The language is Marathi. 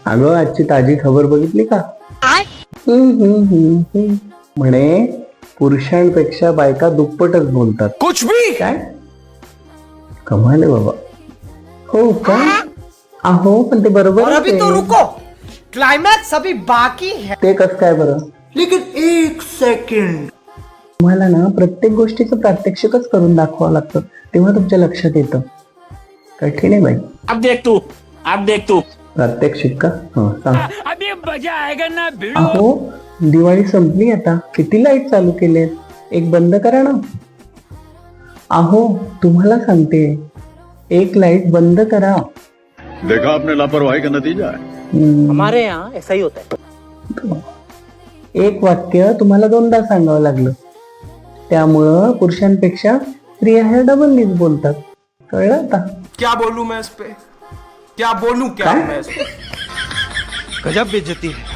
अगं आजची ताजी खबर बघितली का? म्हणे पुरुषांपेक्षा बायका दुप्पटच बोलतात. कुछ भी काय कमाल आहे बाबा. हो का? अहो पण ते बरोबर और अभी तो रुको, क्लाइमैक्स अभी बाकी है. ते कस काय बरं? लेकिन एक सेकंड. तुम्हाला ना प्रत्येक गोष्टीचं प्रात्यक्षिकच करून दाखवावं लागतं, तेव्हा तुमच्या लक्षात येतं. कठीण आहे बाई. अब देख तू प्रात्यक्षिक का? सांग. अभी मजा आएगा ना भिड़ो. अहो दिवाळी संपली आता, किती लाईट चालू केले, एक बंद करा ना. अहो तुम्हाला सांगते, एक लाईट बंद करा. देखा आपने लापरवाही का नतीजा है. हमारे यहाँ ऐसा ही होता है. एक वाक्य तुम्हाला दोनदा सांगावं लागलं, त्यामुळं पुरुषांपेक्षा स्त्रिया ह्या डबलनीच बोलतात. कळलं आता? क्या बोलूं मैं इस पे, क्या बोलूं क्या काय? मैं इस पे. गजब बेइज्जती है.